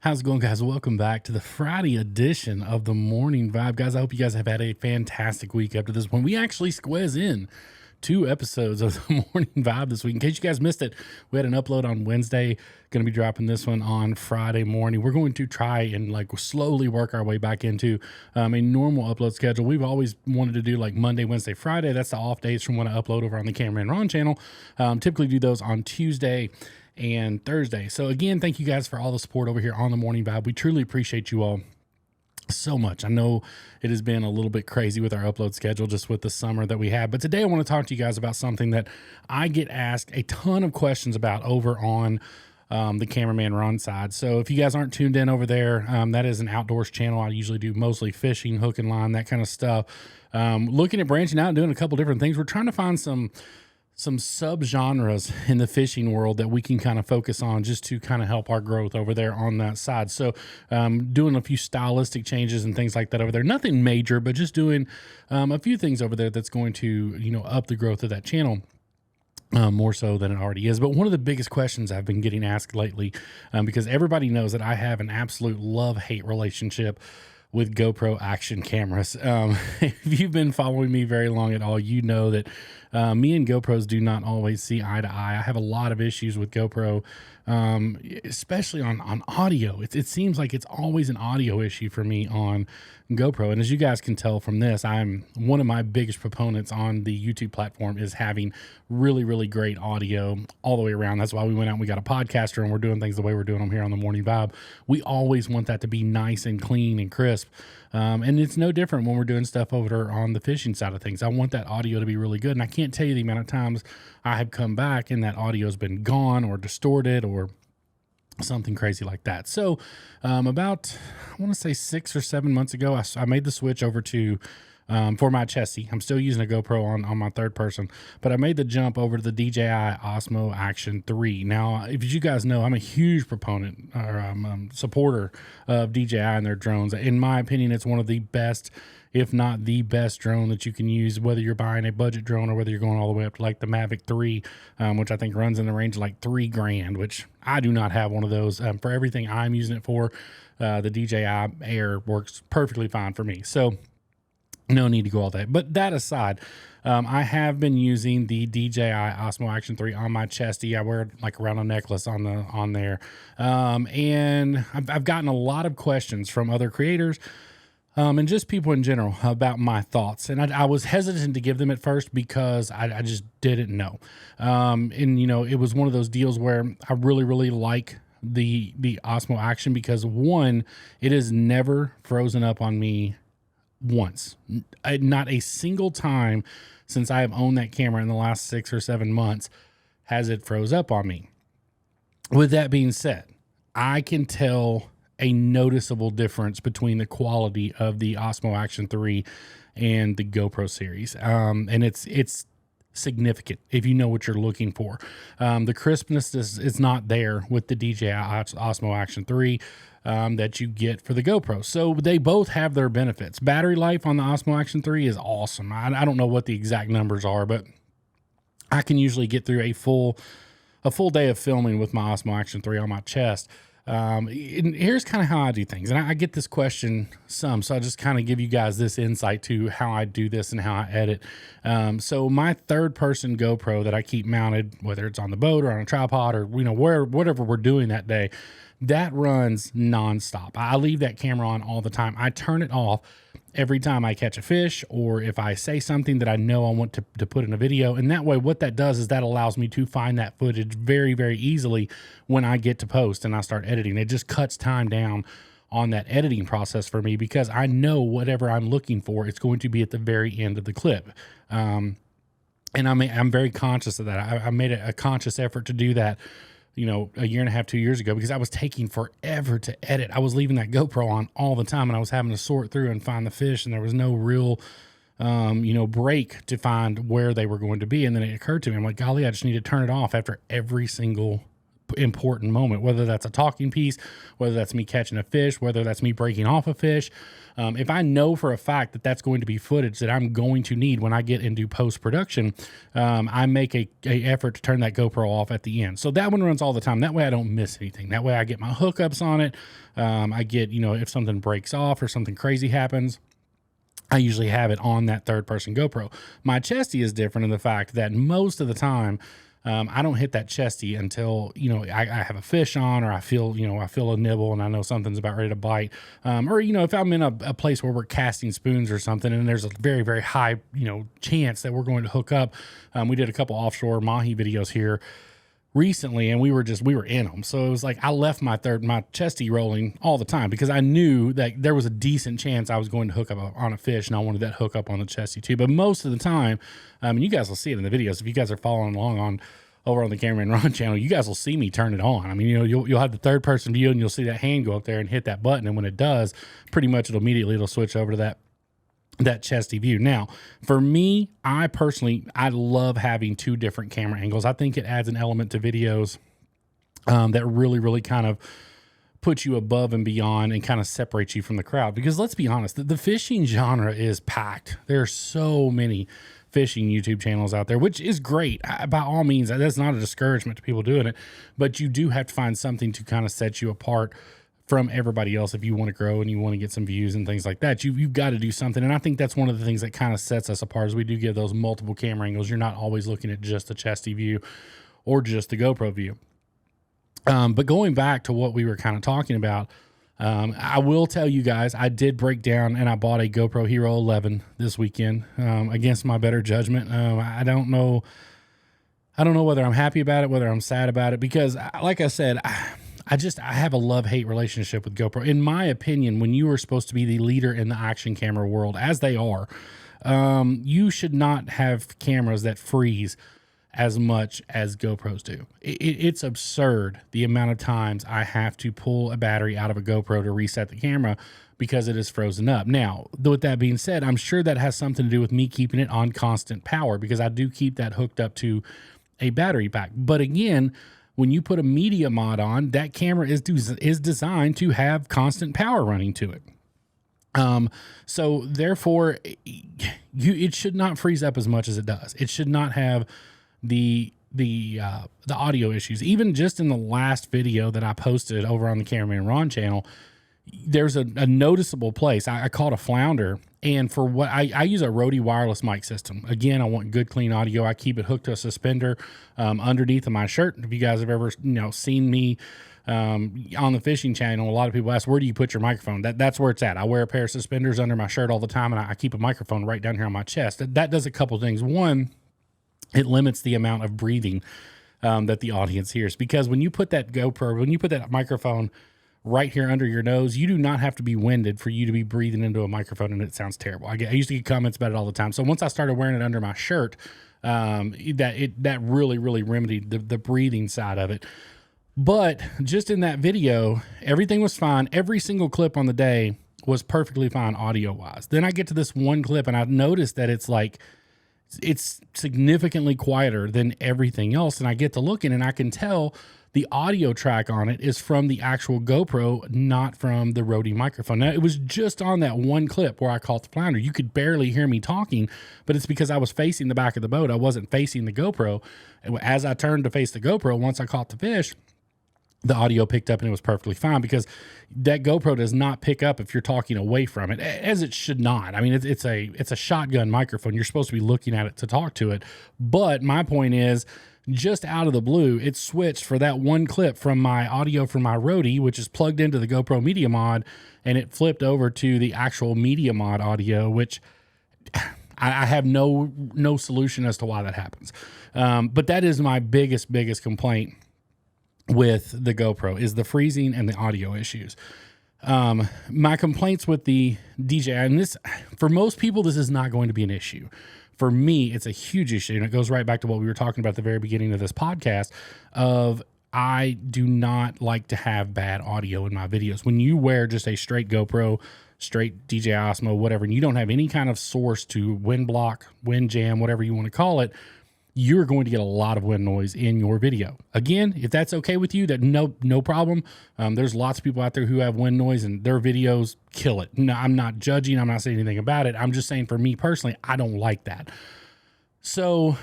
How's it going, guys? Welcome back to the Friday edition of the Morning Vibe. Guys, I hope you guys have had a fantastic week after this one. We actually squeeze in 2 episodes of the Morning Vibe this week. In case you guys missed it, we had an upload on Wednesday. Going to be dropping this one on Friday morning. We're going to try and slowly work our way back into a normal upload schedule. We've always wanted to do like Monday, Wednesday, Friday. That's the off days from when I upload over on the Cameraman Ron channel. Typically do those on Tuesday and Thursday. So again, thank you guys for all the support over here on the Morning Vibe. We truly appreciate you all so much. I know it has been a little bit crazy with our upload schedule just with the summer that we had, but today I want to talk to you guys about something that I get asked a ton of questions about over on the Cameraman Run side. So if you guys aren't tuned in over there, that is an outdoors channel. I usually do mostly fishing, hook and line, that kind of stuff. Looking at branching out and doing a couple different things. We're trying to find some sub-genres in the fishing world that we can kind of focus on just to kind of help our growth over there on that side. So doing a few stylistic changes and things like that over there. Nothing major, but just doing a few things over there that's going to, up the growth of that channel. More so than it already is. But one of the biggest questions I've been getting asked lately, because everybody knows that I have an absolute love-hate relationship with GoPro action cameras. If you've been following me very long at all, you know that me and GoPros do not always see eye to eye. I have a lot of issues with GoPro, especially on audio. It seems like it's always an audio issue for me on GoPro. And as you guys can tell from this, I'm one of my biggest proponents on the YouTube platform is having really, really great audio all the way around. That's why we went out and we got a podcaster and we're doing things the way we're doing them here on the Morning Vibe. We always want that to be nice and clean and crisp. And it's no different when we're doing stuff over on the fishing side of things. I want that audio to be really good. And I can't tell you the amount of times I have come back and that audio has been gone or distorted or something crazy like that. So about, I want to say 6 or 7 months ago, I made the switch over to for my chesty. I'm still using a GoPro on my third person, but I made the jump over to the DJI Osmo Action 3. Now, if you guys know, I'm a huge proponent or supporter of DJI and their drones. In my opinion, it's one of the best, if not the best drone that you can use, whether you're buying a budget drone or whether you're going all the way up to like the Mavic 3, which I think runs in the range of like $3,000, which I do not have one of those. For everything I'm using it for, the DJI Air works perfectly fine for me. So no need to go all that. But that aside, I have been using the DJI Osmo Action 3 on my chesty. I wear it like around a necklace on there. And I've gotten a lot of questions from other creators and just people in general about my thoughts. And I was hesitant to give them at first because I just didn't know. And, it was one of those deals where I really, really like the Osmo Action because, one, it has never frozen up on me once. Not a single time since I have owned that camera in the last 6 or 7 months has it froze up on me. With that being said, I can tell a noticeable difference between the quality of the Osmo Action 3 and the GoPro series. And it's significant if you know what you're looking for. The crispness is not there with the DJI Osmo Action 3 that you get for the GoPro. So they both have their benefits. Battery life on the Osmo Action 3 is awesome. I don't know what the exact numbers are, but I can usually get through a full day of filming with my Osmo Action 3 on my chest. And here's kind of how I do things. And I get this question so I'll just kind of give you guys this insight to how I do this and how I edit. So my third person GoPro that I keep mounted, whether it's on the boat or on a tripod or, whatever we're doing that day, that runs nonstop. I leave that camera on all the time. I turn it off every time I catch a fish or if I say something that I know I want to put in a video. And that way, what that does is that allows me to find that footage very, very easily when I get to post and I start editing. It just cuts time down on that editing process for me because I know whatever I'm looking for, it's going to be at the very end of the clip. And I'm very conscious of that. I made a conscious effort to do that a year and a half, 2 years ago, because I was taking forever to edit. I was leaving that GoPro on all the time and I was having to sort through and find the fish and there was no real, break to find where they were going to be. And then it occurred to me, I'm like, golly, I just need to turn it off after every single important moment, whether that's a talking piece, whether that's me catching a fish, whether that's me breaking off a fish. If I know for a fact that that's going to be footage that I'm going to need when I get into post-production, I make a effort to turn that GoPro off at the end. So that one runs all the time. That way I don't miss anything. That way I get my hookups on it. I get, if something breaks off or something crazy happens, I usually have it on that third-person GoPro. My chesty is different in the fact that most of the time, I don't hit that chesty until, I have a fish on, or I feel a nibble and I know something's about ready to bite. Or, if I'm in a place where we're casting spoons or something and there's a very, very high, chance that we're going to hook up. We did a couple offshore mahi videos here recently, and we were in them. So it was like I left my chesty rolling all the time because I knew that there was a decent chance I was going to hook up on a fish, and I wanted that hook up on the chesty too. But most of the time, and you guys will see it in the videos if you guys are following along over on the Cameraman Ron channel, you guys will see me turn it on. I mean, you'll have the third person view and you'll see that hand go up there and hit that button, and when it does, pretty much it'll switch over to that chesty view. Now, for me, I love having two different camera angles. I think it adds an element to videos that really, really kind of puts you above and beyond and kind of separates you from the crowd. Because let's be honest, the fishing genre is packed. There are so many fishing YouTube channels out there, which is great. By all means, that's not a discouragement to people doing it, but you do have to find something to kind of set you apart from everybody else. If you want to grow and you want to get some views and things like that, you've got to do something. And I think that's one of the things that kind of sets us apart, is we do give those multiple camera angles. You're not always looking at just the chesty view or just the GoPro view. But going back to what we were kind of talking about, I will tell you guys, I did break down and I bought a GoPro Hero 11 this weekend, against my better judgment. I don't know whether I'm happy about it, whether I'm sad about it, because like I said, I have a love-hate relationship with GoPro. In my opinion, when you are supposed to be the leader in the action camera world, as they are, you should not have cameras that freeze as much as GoPros do. It's absurd the amount of times I have to pull a battery out of a GoPro to reset the camera because it is frozen up. Now, with that being said, I'm sure that has something to do with me keeping it on constant power, because I do keep that hooked up to a battery pack. But again, when you put a media mod on, that camera is designed to have constant power running to it. So therefore, it should not freeze up as much as it does. It should not have the audio issues. Even just in the last video that I posted over on the Cameraman Ron channel, there's a noticeable place. I caught a flounder, and for what I use a Rode wireless mic system. Again, I want good, clean audio. I keep it hooked to a suspender underneath of my shirt. If you guys have ever seen me on the fishing channel, a lot of people ask, where do you put your microphone? That's where it's at. I wear a pair of suspenders under my shirt all the time, and I keep a microphone right down here on my chest. That does a couple things. One, it limits the amount of breathing that the audience hears, because when you put that microphone right here under your nose, you do not have to be winded for you to be breathing into a microphone and it sounds terrible. I used to get comments about it all the time. So once I started wearing it under my shirt, that really, really remedied the breathing side of it. But just in that video, everything was fine. Every single clip on the day was perfectly fine audio wise. Then I get to this one clip and I noticed that it's significantly quieter than everything else. And I get to looking and I can tell the audio track on it is from the actual GoPro, not from the Rode microphone. Now, it was just on that one clip where I caught the flounder. You could barely hear me talking, but it's because I was facing the back of the boat. I wasn't facing the GoPro. As I turned to face the GoPro, once I caught the fish, the audio picked up and it was perfectly fine, because that GoPro does not pick up if you're talking away from it, as it should not. I mean, it's a shotgun microphone. You're supposed to be looking at it to talk to it. But my point is, just out of the blue, it switched for that one clip from my audio from my Rode, which is plugged into the GoPro Media Mod, and it flipped over to the actual Media Mod audio, which I have no solution as to why that happens. But that is my biggest complaint with the GoPro, is the freezing and the audio issues. My complaints with the DJI, and this, for most people, this is not going to be an issue. For me, it's a huge issue, and it goes right back to what we were talking about at the very beginning of this podcast, of I do not like to have bad audio in my videos. When you wear just a straight GoPro, straight DJI Osmo, whatever, and you don't have any kind of source to wind block, wind jam, whatever you want to call it, you're going to get a lot of wind noise in your video. Again, if that's okay with you, that no problem. There's lots of people out there who have wind noise and their videos kill it. No, I'm not judging. I'm not saying anything about it. I'm just saying for me personally, I don't like that. So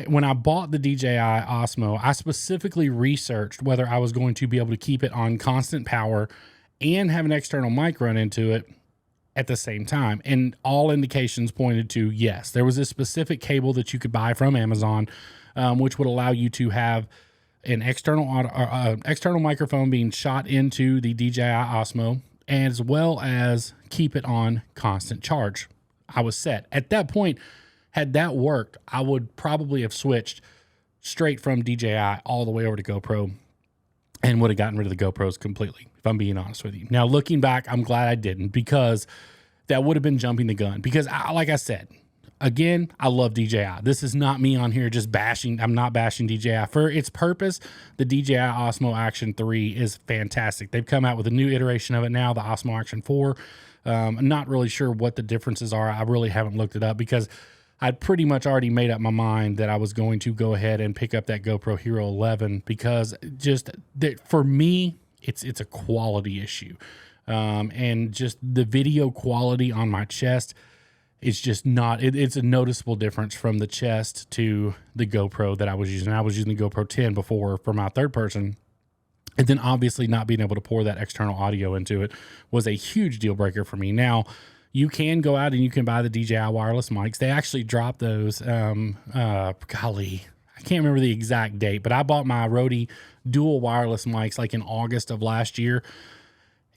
when I bought the DJI Osmo, I specifically researched whether I was going to be able to keep it on constant power and have an external mic run into it at the same time. And all indications pointed to yes. There was a specific cable that you could buy from Amazon, which would allow you to have an external microphone being shot into the DJI Osmo, as well as keep it on constant charge. I was set. At that point, had that worked, I would probably have switched straight from DJI all the way over to GoPro and would have gotten rid of the GoPros completely, if I'm being honest with you. Now, looking back, I'm glad I didn't, because that would have been jumping the gun. Because like I said, again, I love DJI. This is not me on here just bashing. I'm not bashing DJI. For its purpose, the DJI Osmo Action 3 is fantastic. They've come out with a new iteration of it now, the Osmo Action 4. I'm not really sure what the differences are. I really haven't looked it up, because I'd pretty much already made up my mind that I was going to go ahead and pick up that GoPro Hero 11, because just that for me, it's a quality issue. And just the video quality on my chest is just not, it's a noticeable difference from the chest to the GoPro that I was using. I was using the GoPro 10 before for my third person. And then obviously not being able to pour that external audio into it was a huge deal breaker for me. Now, you can go out and you can buy the DJI wireless mics. They actually dropped those, golly, I can't remember the exact date, but I bought my Rode dual wireless mics like in August of last year.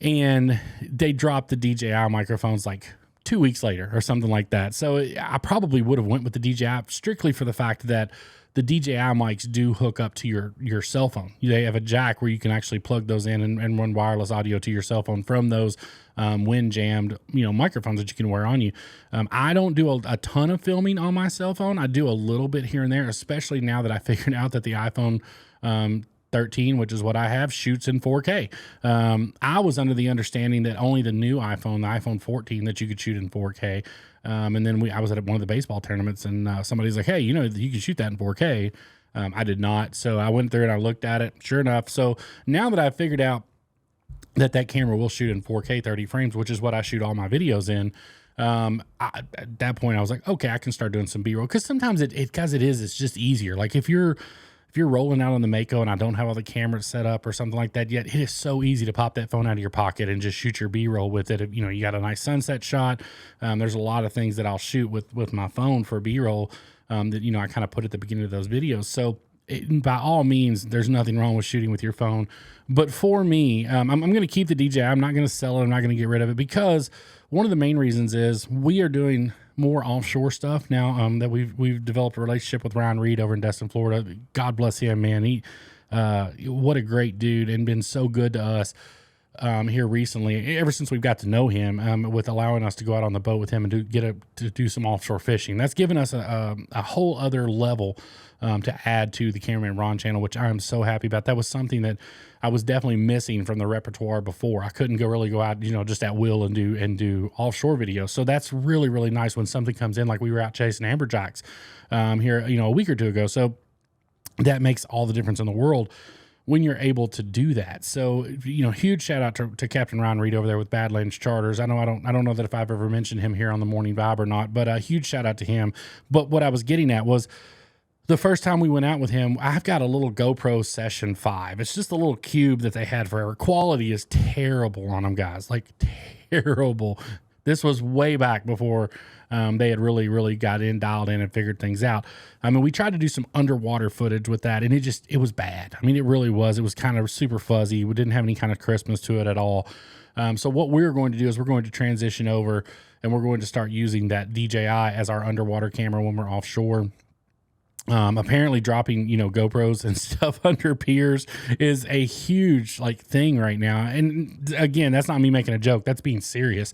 And they dropped the DJI microphones like 2 weeks later or something like that. So I probably would have went with the DJI strictly for the fact that the DJI mics do hook up to your cell phone. They have a jack where you can actually plug those in and run wireless audio to your cell phone from those wind jammed, microphones that you can wear on you. I don't do a ton of filming on my cell phone. I do a little bit here and there, especially now that I figured out that the iPhone 13, which is what I have, shoots in 4K. I was under the understanding that only the new iPhone, the iPhone 14, that you could shoot in 4K. And then I was at one of the baseball tournaments, and somebody's like, hey, you can shoot that in 4K. I did not. So I went through and I looked at it. Sure enough. So now that I've figured out that camera will shoot in 4K 30 frames, which is what I shoot all my videos in, at that point I was like, okay, I can start doing some B-roll. Because sometimes it's just easier. Like if you're rolling out on the Mako and I don't have all the cameras set up or something like that yet, it is so easy to pop that phone out of your pocket and just shoot your B-roll with it. If, you got a nice sunset shot. There's a lot of things that I'll shoot with my phone for B-roll that, I kind of put at the beginning of those videos. So by all means, there's nothing wrong with shooting with your phone. But for me, I'm going to keep the DJI. I'm not going to sell it. I'm not going to get rid of it, because one of the main reasons is we are doing more offshore stuff now, that we've developed a relationship with Ryan Reed over in Destin, Florida. God bless him, man. He what a great dude, and been so good to us here recently, ever since we've got to know him, with allowing us to go out on the boat with him and to do some offshore fishing. That's given us a whole other level to add to the Cameraman Ron channel, which I am so happy about. That was something that I was definitely missing from the repertoire before. I couldn't really go out, just at will and do offshore videos. So that's really, really nice when something comes in, like we were out chasing amberjacks here, a week or two ago. So that makes all the difference in the world when you're able to do that. So, huge shout out to Captain Ryan Reed over there with Badlands Charters. I don't know that if I've ever mentioned him here on the Morning Vibe or not, but a huge shout out to him. But what I was getting at was, the first time we went out with him, I've got a little GoPro Session 5. It's just a little cube that they had forever. Quality is terrible on them, guys. Like, terrible. This was way back before they had really dialed in and figured things out. I mean, we tried to do some underwater footage with that, and it was bad. I mean, it really was. It was kind of super fuzzy. We didn't have any kind of crispness to it at all. So what we're going to do is we're going to transition over, and we're going to start using that DJI as our underwater camera when we're offshore. Apparently dropping, GoPros and stuff under piers is a huge thing right now. And again, that's not me making a joke. That's being serious.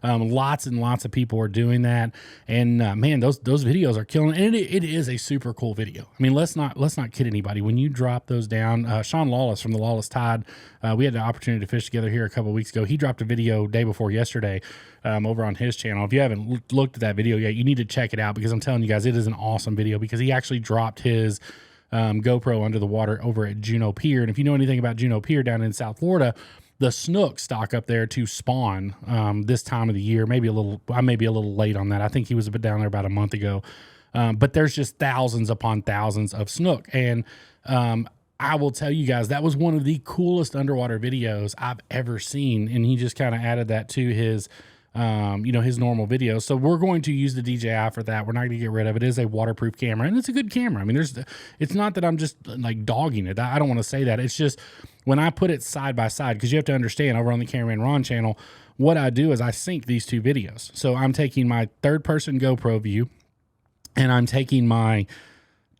Lots and lots of people are doing that. And, man, those videos are killing. And it is a super cool video. I mean, let's not kid anybody. When you drop those down, Sean Lawless from the Lawless Tide, we had the opportunity to fish together here a couple of weeks ago. He dropped a video day before yesterday, over on his channel. If you haven't looked at that video yet, you need to check it out, because I'm telling you guys, it is an awesome video, because he actually actually dropped his GoPro under the water over at Juneau Pier. And if you know anything about Juneau Pier down in South Florida, the snook stock up there to spawn this time of the year. I may be a little late on that. I think he was down there about a month ago. But there's just thousands upon thousands of snook. And I will tell you guys, that was one of the coolest underwater videos I've ever seen. And he just kind of added that to his his normal videos. So we're going to use the DJI for that. We're not going to get rid of it. It is a waterproof camera, and it's a good camera. I mean, it's not that I'm just like dogging it. I don't want to say that. It's just when I put it side by side, because you have to understand, over on the Cameraman Ron channel, what I do is I sync these two videos. So I'm taking my third person GoPro view, and I'm taking my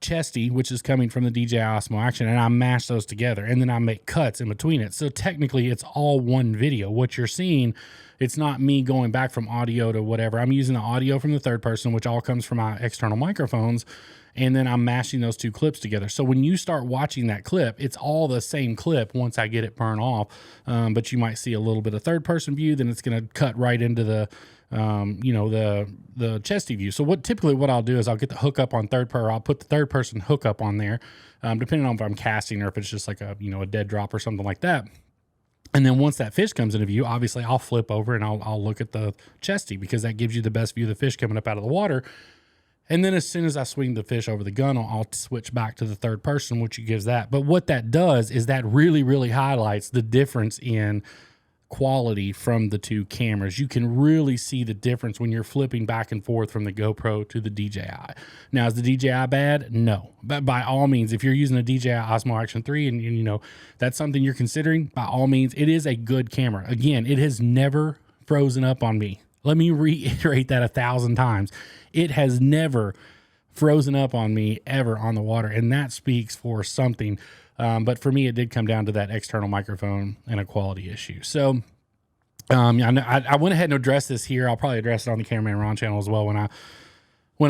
chesty, which is coming from the DJI Osmo Action, and I mash those together, and then I make cuts in between it. So technically it's all one video. What you're seeing, it's not me going back from audio to whatever. I'm using the audio from the third person, which all comes from my external microphones, and then I'm mashing those two clips together. So when you start watching that clip, it's all the same clip once I get it burned off, but you might see a little bit of third person view, then it's going to cut right into the the chesty view. So typically what I'll do is I'll get the hookup on I'll put the third person hookup on there, depending on if I'm casting or if it's just like a dead drop or something like that. And then once that fish comes into view, obviously I'll flip over and I'll look at the chesty, because that gives you the best view of the fish coming up out of the water. And then as soon as I swing the fish over the gun, I'll switch back to the third person, which gives that. But what that does is that really, really highlights the difference in quality from the two cameras. You can really see the difference when you're flipping back and forth from the GoPro to the DJI. Now, is the DJI bad? No. But by all means, if you're using a DJI Osmo Action 3 and that's something you're considering, by all means, it is a good camera. Again, it has never frozen up on me. Let me reiterate that 1,000 times. It has never frozen up on me ever on the water, and that speaks for something. But for me, it did come down to that external microphone and a quality issue. So I went ahead and addressed this here. I'll probably address it on the Cameraman Ron channel as well when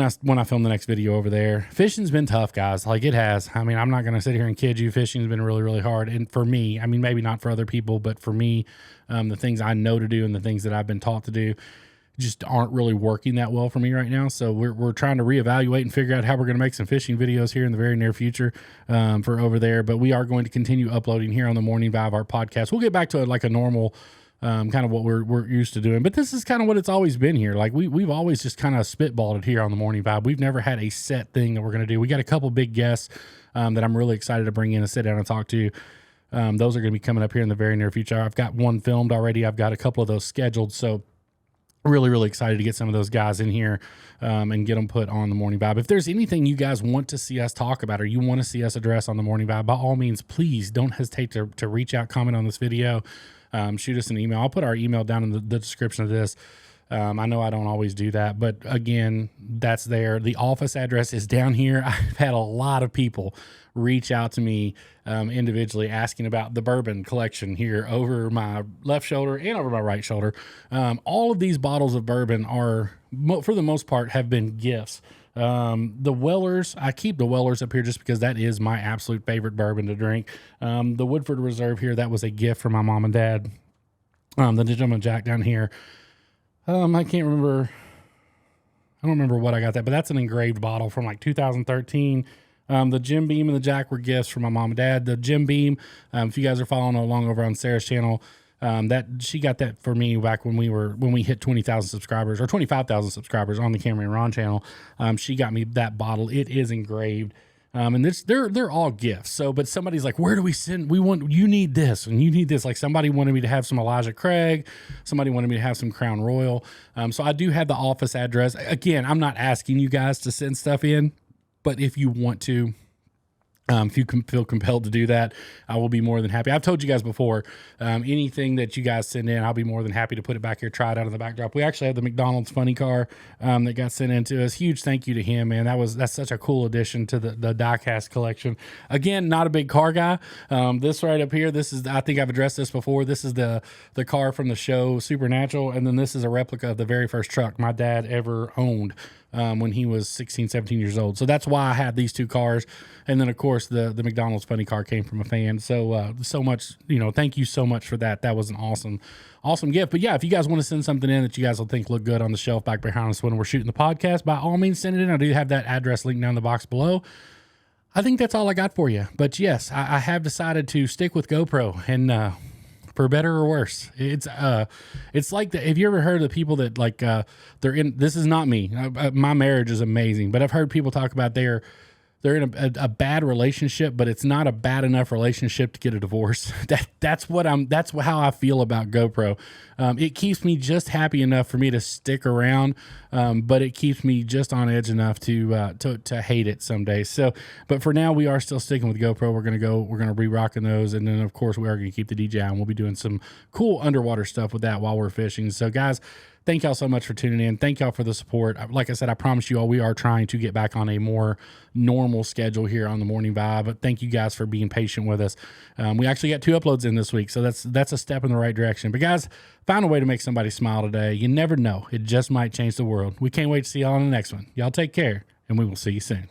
I film the next video over there. Fishing's been tough, guys. Like, it has. I mean, I'm not going to sit here and kid you. Fishing's been really, really hard. And for me, I mean, maybe not for other people, but for me, the things I know to do and the things that I've been taught to do just aren't really working that well for me right now. So we're trying to reevaluate and figure out how we're going to make some fishing videos here in the very near future for over there. But we are going to continue uploading here on the Morning Vibe, our podcast. We'll get back to like a normal kind of what we're used to doing. But this is kind of what it's always been here. Like we've always just kind of spitballed it here on the Morning Vibe. We've never had a set thing that we're going to do. We got a couple big guests that I'm really excited to bring in and sit down and talk to. Those are going to be coming up here in the very near future. I've got one filmed already. I've got a couple of those scheduled. So really, really excited to get some of those guys in here and get them put on the Morning Vibe. If there's anything you guys want to see us talk about or you want to see us address on the Morning Vibe, by all means, please don't hesitate to reach out, comment on this video, shoot us an email. I'll put our email down in the description of this. I know I don't always do that, but again, that's there. The office address is down here. I've had a lot of people reach out to me individually asking about the bourbon collection here over my left shoulder and over my right shoulder. All of these bottles of bourbon are, for the most part, have been gifts. The Wellers, I keep the Wellers up here just because that is my absolute favorite bourbon to drink. The Woodford Reserve here, that was a gift from my mom and dad. The Gentleman Jack down here, I can't remember. I don't remember what I got that, but that's an engraved bottle from like 2013. The Jim Beam and the Jack were gifts from my mom and dad. The Jim Beam, if you guys are following along over on Sarah's channel, that she got that for me back when we hit 20,000 subscribers or 25,000 subscribers on the Cameraman Ron channel. She got me that bottle. It is engraved. And they're all gifts. So, but somebody's like, where do we send? You need this and you need this. Like somebody wanted me to have some Elijah Craig. Somebody wanted me to have some Crown Royal. So I do have the office address. Again, I'm not asking you guys to send stuff in, but if you want to, if you feel compelled to do that, I will be more than happy. I've told you guys before, anything that you guys send in, I'll be more than happy to put it back here, try it out of the backdrop. We actually have the McDonald's funny car that got sent in to us. Huge thank you to him, man. That's such a cool addition to the diecast collection. Again, not a big car guy. This right up here, this is, I think I've addressed this before. This is the car from the show Supernatural, and then this is a replica of the very first truck my dad ever owned. when he was 16, 17 years old. So that's why I have these two cars. And then of course the McDonald's funny car came from a fan. So, so much, thank you so much for that. That was an awesome gift. But yeah, if you guys want to send something in that you guys will think look good on the shelf back behind us when we're shooting the podcast, by all means send it in. I do have that address linked down in the box below. I think that's all I got for you. But yes, I have decided to stick with GoPro, and for better or worse, it's like have you ever heard of the people that like they're in? This is not me. My marriage is amazing, but I've heard people talk about they're in a bad relationship, but it's not a bad enough relationship to get a divorce. That's how I feel about GoPro. It keeps me just happy enough for me to stick around, but it keeps me just on edge enough to hate it some days. So, but for now, we are still sticking with GoPro. We're gonna re-rocking those, and then of course we are gonna keep the DJI, and we'll be doing some cool underwater stuff with that while we're fishing. So, guys, thank y'all so much for tuning in. Thank y'all for the support. Like I said, I promise you all, we are trying to get back on a more normal schedule here on the Morning Vibe. But thank you guys for being patient with us. We actually got 2 uploads in this week, so that's a step in the right direction. But guys, find a way to make somebody smile today. You never know. It just might change the world. We can't wait to see y'all on the next one. Y'all take care, and we will see you soon.